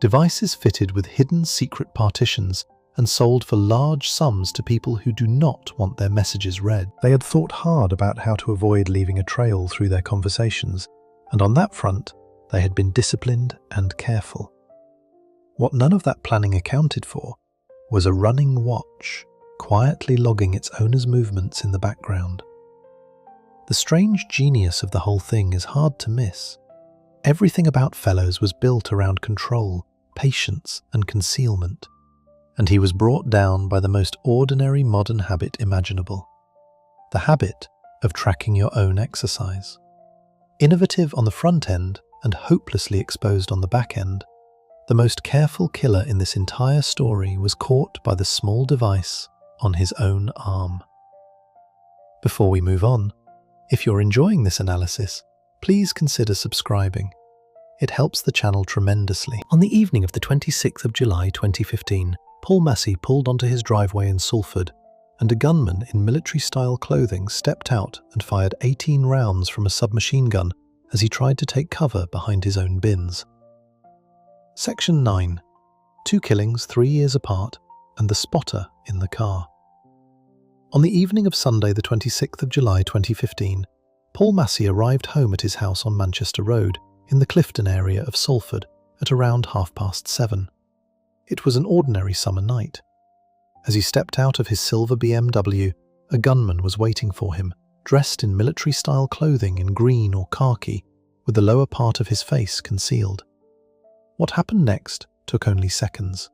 Devices fitted with hidden secret partitions and sold for large sums to people who do not want their messages read. They had thought hard about how to avoid leaving a trail through their conversations, and on that front, they had been disciplined and careful. What none of that planning accounted for was a running watch, quietly logging its owner's movements in the background. The strange genius of the whole thing is hard to miss. Everything about Fellows was built around control, patience, and concealment, and he was brought down by the most ordinary modern habit imaginable: the habit of tracking your own exercise. Innovative on the front end and hopelessly exposed on the back end, the most careful killer in this entire story was caught by the small device on his own arm. Before we move on, if you're enjoying this analysis, please consider subscribing. It helps the channel tremendously. On the evening of the 26th of July 2015, Paul Massey pulled onto his driveway in Salford, and a gunman in military-style clothing stepped out and fired 18 rounds from a submachine gun as he tried to take cover behind his own bins. Section 9. 2 killings 3 years apart, and the spotter in the car. On the evening of Sunday the 26th of July 2015, Paul Massey arrived home at his house on Manchester Road in the Clifton area of Salford at around 7:30. It was an ordinary summer night. As he stepped out of his silver BMW, a gunman was waiting for him, dressed in military-style clothing in green or khaki, with the lower part of his face concealed. What happened next took only seconds.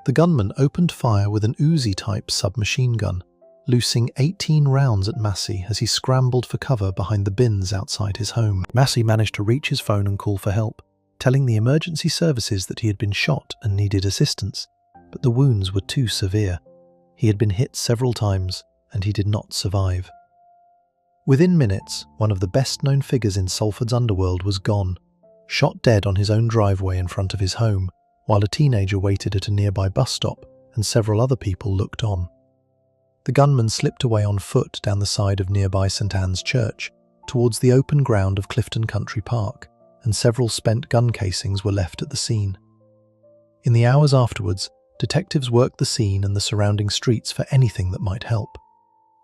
The gunman opened fire with an Uzi-type submachine gun, loosing 18 rounds at Massey as he scrambled for cover behind the bins outside his home. Massey managed to reach his phone and call for help, telling the emergency services that he had been shot and needed assistance, but the wounds were too severe. He had been hit several times, and he did not survive. Within minutes, one of the best-known figures in Salford's underworld was gone, shot dead on his own driveway in front of his home, while a teenager waited at a nearby bus stop and several other people looked on. The gunman slipped away on foot down the side of nearby St Anne's Church, towards the open ground of Clifton Country Park, and several spent gun casings were left at the scene. In the hours afterwards, detectives worked the scene and the surrounding streets for anything that might help.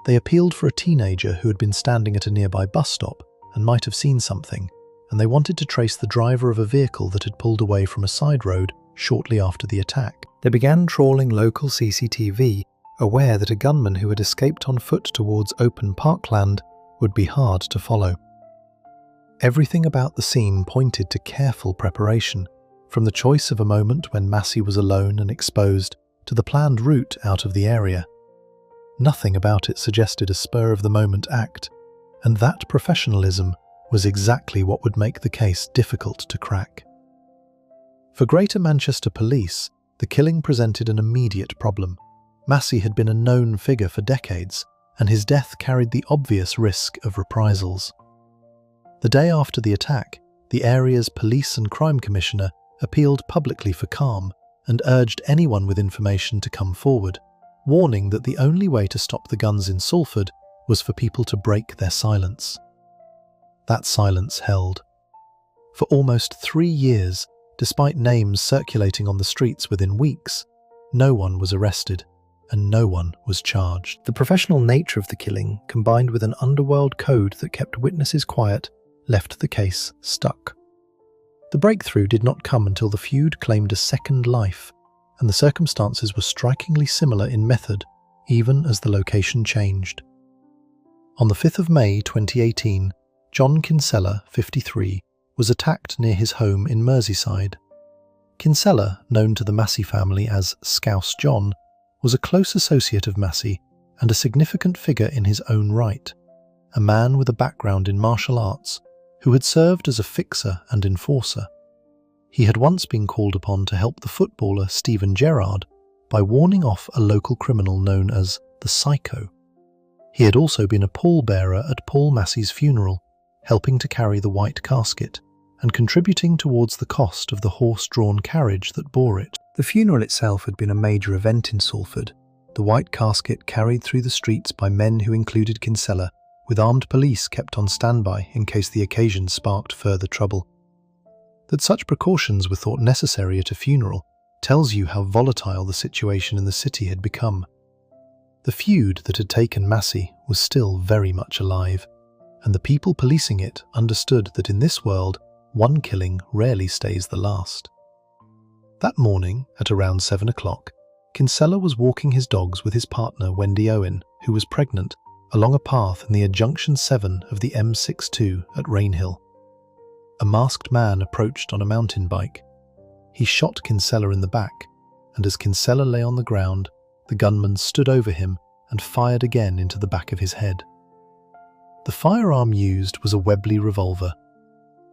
They appealed for a teenager who had been standing at a nearby bus stop and might have seen something, and they wanted to trace the driver of a vehicle that had pulled away from a side road shortly after the attack. They began trawling local CCTV, aware that a gunman who had escaped on foot towards open parkland would be hard to follow. Everything about the scene pointed to careful preparation, from the choice of a moment when Massey was alone and exposed to the planned route out of the area. Nothing about it suggested a spur-of-the-moment act, and that professionalism was exactly what would make the case difficult to crack. For Greater Manchester Police, the killing presented an immediate problem. Massey had been a known figure for decades, and his death carried the obvious risk of reprisals. The day after the attack, the area's police and crime commissioner appealed publicly for calm and urged anyone with information to come forward, warning that the only way to stop the guns in Salford was for people to break their silence. That silence held. For almost 3 years, despite names circulating on the streets within weeks, no one was arrested and no one was charged. The professional nature of the killing, combined with an underworld code that kept witnesses quiet, left the case stuck. The breakthrough did not come until the feud claimed a second life, and the circumstances were strikingly similar in method, even as the location changed. On the 5th of May 2018, John Kinsella, 53, was attacked near his home in Merseyside. Kinsella, known to the Massey family as Scouse John, was a close associate of Massey and a significant figure in his own right, a man with a background in martial arts who had served as a fixer and enforcer. He had once been called upon to help the footballer Steven Gerrard by warning off a local criminal known as the Psycho. He had also been a pallbearer at Paul Massey's funeral, helping to carry the white casket and contributing towards the cost of the horse-drawn carriage that bore it. The funeral itself had been a major event in Salford, the white casket carried through the streets by men who included Kinsella, with armed police kept on standby in case the occasion sparked further trouble. That such precautions were thought necessary at a funeral tells you how volatile the situation in the city had become. The feud that had taken Massey was still very much alive, and the people policing it understood that in this world, one killing rarely stays the last. That morning, at around 7 o'clock, Kinsella was walking his dogs with his partner Wendy Owen, who was pregnant, along a path in the adjunction 7 of the M62 at Rainhill. A masked man approached on a mountain bike. He shot Kinsella in the back, and as Kinsella lay on the ground, the gunman stood over him and fired again into the back of his head. The firearm used was a Webley revolver.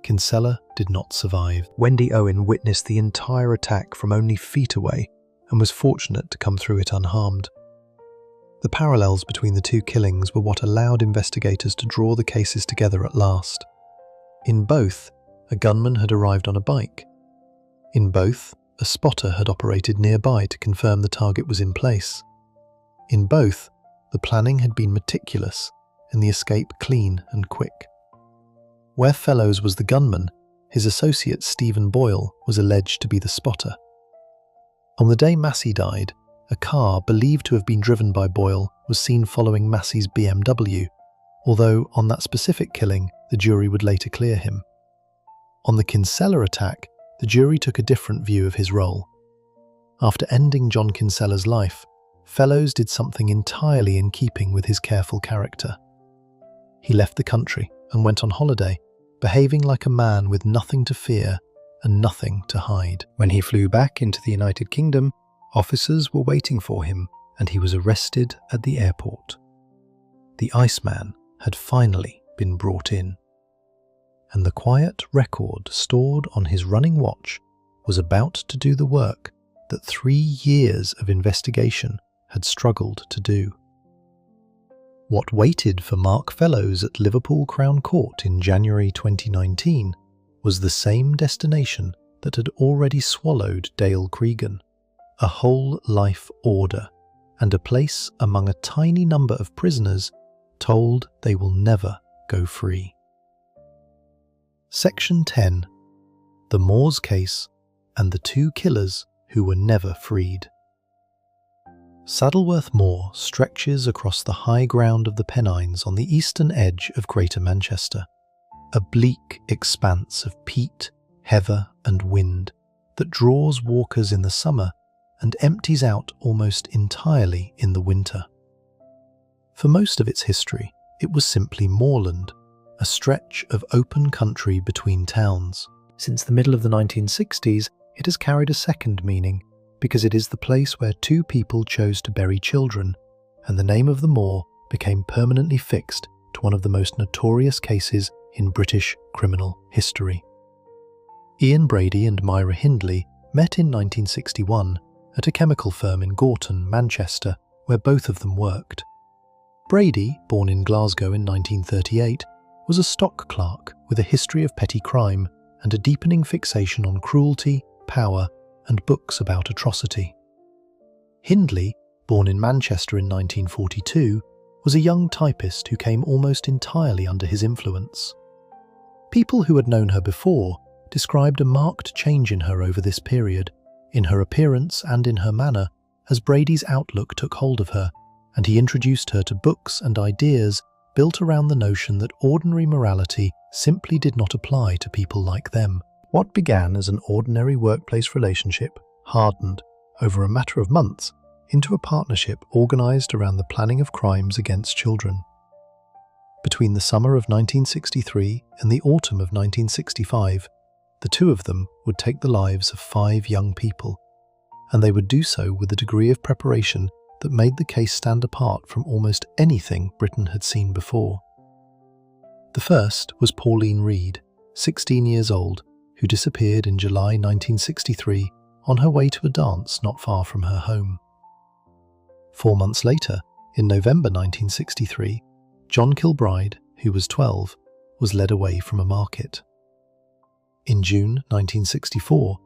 Kinsella did not survive. Wendy Owen witnessed the entire attack from only feet away and was fortunate to come through it unharmed. The parallels between the two killings were what allowed investigators to draw the cases together at last. In both, a gunman had arrived on a bike. In both, a spotter had operated nearby to confirm the target was in place. In both, the planning had been meticulous and the escape clean and quick. Where Fellows was the gunman, his associate Stephen Boyle was alleged to be the spotter. On the day Massey died, a car believed to have been driven by Boyle was seen following Massey's BMW, although on that specific killing, the jury would later clear him. On the Kinsella attack, the jury took a different view of his role. After ending John Kinsella's life, Fellows did something entirely in keeping with his careful character. He left the country and went on holiday, behaving like a man with nothing to fear and nothing to hide. When he flew back into the United Kingdom, officers were waiting for him and he was arrested at the airport. The Iceman had finally been brought in, and the quiet record stored on his running watch was about to do the work that 3 years of investigation had struggled to do. What waited for Mark Fellows at Liverpool Crown Court in January 2019 was the same destination that had already swallowed Dale Cregan, a whole life order and a place among a tiny number of prisoners told they will never go free. Section 10. The Moors Case and the Two Killers Who Were Never Freed. Saddleworth Moor stretches across the high ground of the Pennines on the eastern edge of Greater Manchester, a bleak expanse of peat, heather and wind that draws walkers in the summer and empties out almost entirely in the winter. For most of its history, it was simply moorland, a stretch of open country between towns. Since the middle of the 1960s, it has carried a second meaning, because it is the place where two people chose to bury children, and the name of the moor became permanently fixed to one of the most notorious cases in British criminal history. Ian Brady and Myra Hindley met in 1961 at a chemical firm in Gorton, Manchester, where both of them worked. Brady, born in Glasgow in 1938, was a stock clerk with a history of petty crime and a deepening fixation on cruelty, power, and books about atrocity. Hindley, born in Manchester in 1942, was a young typist who came almost entirely under his influence. People who had known her before described a marked change in her over this period, in her appearance and in her manner, as Brady's outlook took hold of her, and he introduced her to books and ideas built around the notion that ordinary morality simply did not apply to people like them. What began as an ordinary workplace relationship hardened, over a matter of months, into a partnership organised around the planning of crimes against children. Between the summer of 1963 and the autumn of 1965, the two of them would take the lives of 5 young people, and they would do so with a degree of preparation that made the case stand apart from almost anything Britain had seen before. The first was Pauline Reed, 16 years old, who disappeared in July 1963 on her way to a dance not far from her home. 4 months later, in November 1963, John Kilbride, who was 12, was led away from a market. In June 1964,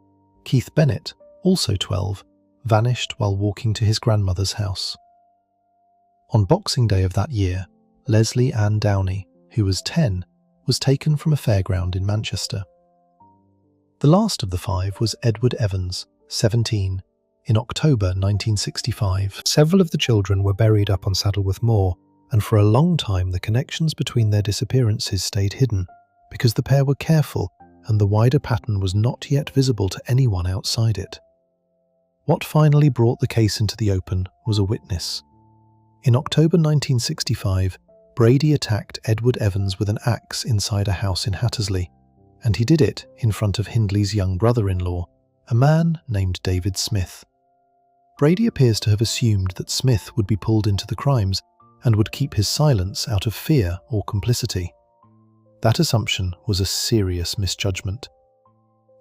Keith Bennett, also 12, vanished while walking to his grandmother's house. On Boxing Day of that year, Leslie Ann Downey, who was 10, was taken from a fairground in Manchester. The last of the five was Edward Evans, 17, in October 1965. Several of the children were buried up on Saddleworth Moor, and for a long time the connections between their disappearances stayed hidden, because the pair were careful and the wider pattern was not yet visible to anyone outside it. What finally brought the case into the open was a witness. In October 1965, Brady attacked Edward Evans with an axe inside a house in Hattersley, and he did it in front of Hindley's young brother-in-law, a man named David Smith. Brady appears to have assumed that Smith would be pulled into the crimes and would keep his silence out of fear or complicity. That assumption was a serious misjudgment.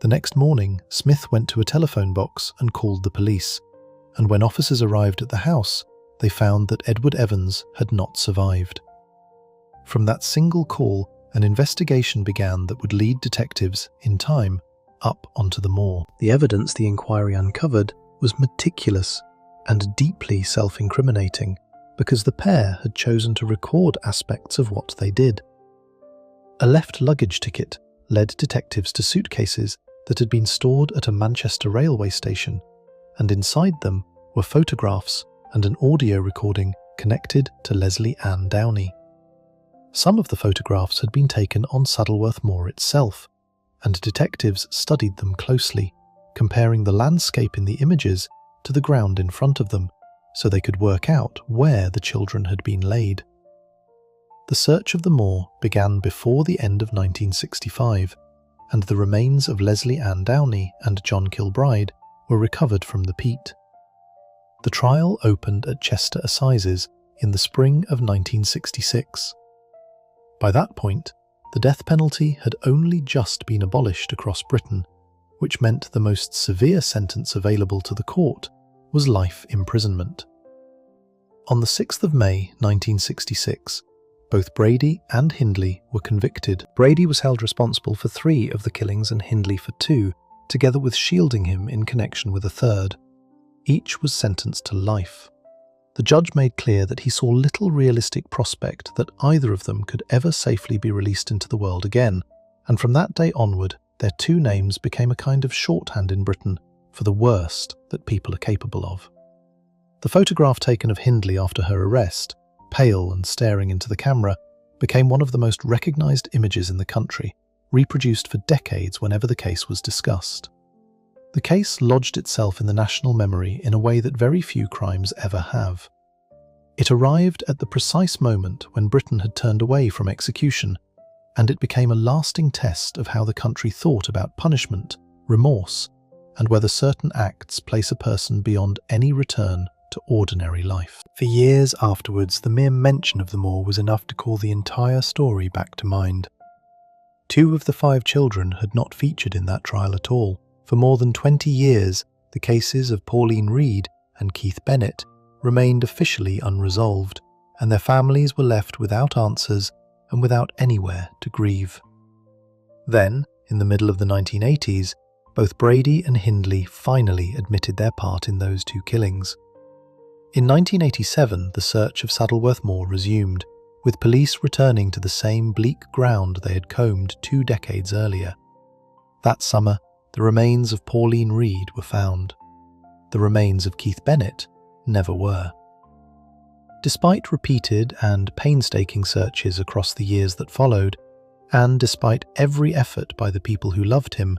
The next morning, Smith went to a telephone box and called the police, and when officers arrived at the house, they found that Edward Evans had not survived. From that single call, an investigation began that would lead detectives, in time, up onto the moor. The evidence the inquiry uncovered was meticulous and deeply self-incriminating, because the pair had chosen to record aspects of what they did. A left luggage ticket led detectives to suitcases that had been stored at a Manchester railway station, and inside them were photographs and an audio recording connected to Leslie Ann Downey. Some of the photographs had been taken on Saddleworth Moor itself, and detectives studied them closely, comparing the landscape in the images to the ground in front of them, so they could work out where the children had been laid. The search of the moor began before the end of 1965, and the remains of Leslie Ann Downey and John Kilbride were recovered from the peat. The trial opened at Chester Assizes in the spring of 1966. By that point, the death penalty had only just been abolished across Britain, which meant the most severe sentence available to the court was life imprisonment. On the 6th of May 1966, both Brady and Hindley were convicted. Brady was held responsible for 3 of the killings and Hindley for 2, together with shielding him in connection with a third. Each was sentenced to life. The judge made clear that he saw little realistic prospect that either of them could ever safely be released into the world again, and from that day onward, their 2 names became a kind of shorthand in Britain for the worst that people are capable of. The photograph taken of Hindley after her arrest, pale and staring into the camera, became one of the most recognised images in the country, reproduced for decades whenever the case was discussed. The case lodged itself in the national memory in a way that very few crimes ever have. It arrived at the precise moment when Britain had turned away from execution, and it became a lasting test of how the country thought about punishment, remorse, and whether certain acts place a person beyond any return to ordinary life. For years afterwards, the mere mention of the moor was enough to call the entire story back to mind. 2 of the 5 children had not featured in that trial at all. For more than 20 years, the cases of Pauline Reed and Keith Bennett remained officially unresolved, and their families were left without answers and without anywhere to grieve. Then, in the middle of the 1980s, both Brady and Hindley finally admitted their part in those 2 killings. In 1987, the search of Saddleworth Moor resumed, with police returning to the same bleak ground they had combed 2 decades earlier. That summer, the remains of Pauline Reed were found. The remains of Keith Bennett never were. Despite repeated and painstaking searches across the years that followed, and despite every effort by the people who loved him,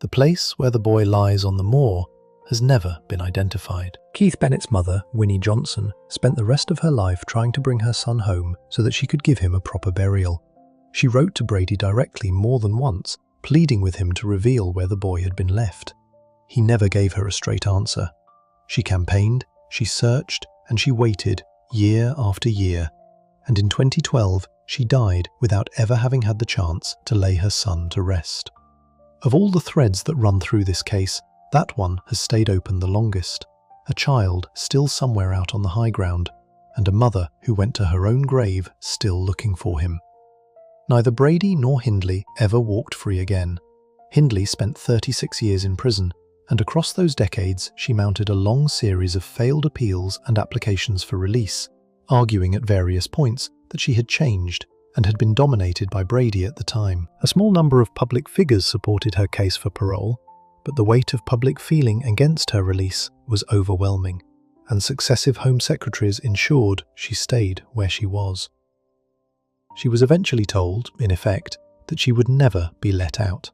the place where the boy lies on the moor has never been identified. Keith Bennett's mother, Winnie Johnson, spent the rest of her life trying to bring her son home so that she could give him a proper burial. She wrote to Brady directly more than once, pleading with him to reveal where the boy had been left. He never gave her a straight answer. She campaigned, she searched, and she waited year after year, and in 2012 she died without ever having had the chance to lay her son to rest. Of all the threads that run through this case, that one has stayed open the longest. A child still somewhere out on the high ground, and a mother who went to her own grave still looking for him. Neither Brady nor Hindley ever walked free again. Hindley spent 36 years in prison, and across those decades she mounted a long series of failed appeals and applications for release, arguing at various points that she had changed and had been dominated by Brady at the time. A small number of public figures supported her case for parole, but the weight of public feeling against her release was overwhelming, and successive Home Secretaries ensured she stayed where she was. She was eventually told, in effect, that she would never be let out.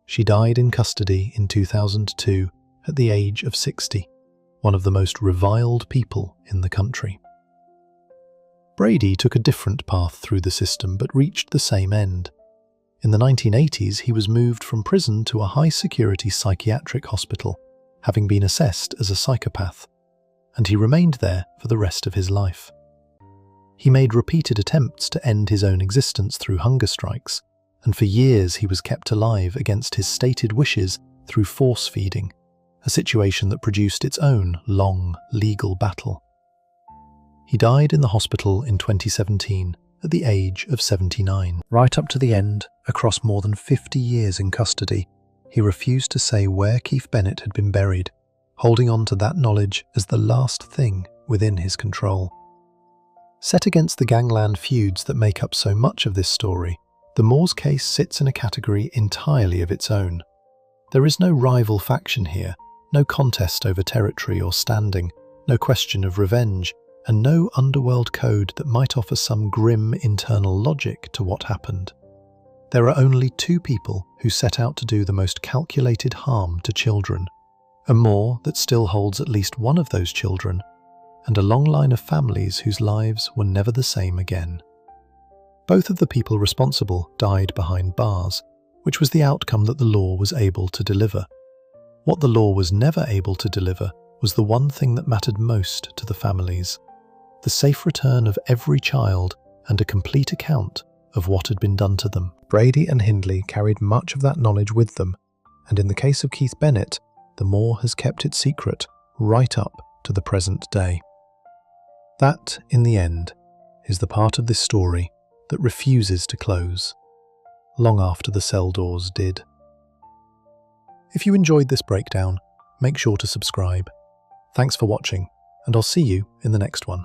She died in custody in 2002 at the age of 60, one of the most reviled people in the country. Brady took a different path through the system but reached the same end. In the 1980s, he was moved from prison to a high-security psychiatric hospital, having been assessed as a psychopath, and he remained there for the rest of his life. He made repeated attempts to end his own existence through hunger strikes, and for years he was kept alive against his stated wishes through force feeding, a situation that produced its own long legal battle. He died in the hospital in 2017 at the age of 79. Right up to the end, across more than 50 years in custody, he refused to say where Keith Bennett had been buried, holding on to that knowledge as the last thing within his control. Set against the gangland feuds that make up so much of this story, the Moores case sits in a category entirely of its own. There is no rival faction here, no contest over territory or standing, no question of revenge, and no underworld code that might offer some grim internal logic to what happened. There are only two people who set out to do the most calculated harm to children, a Moore that still holds at least one of those children, and a long line of families whose lives were never the same again. Both of the people responsible died behind bars, which was the outcome that the law was able to deliver. What the law was never able to deliver was the one thing that mattered most to the families: the safe return of every child and a complete account of what had been done to them. Brady and Hindley carried much of that knowledge with them, and in the case of Keith Bennett, the Moore has kept it secret right up to the present day. That, in the end, is the part of this story that refuses to close, long after the cell doors did. If you enjoyed this breakdown, make sure to subscribe. Thanks for watching, and I'll see you in the next one.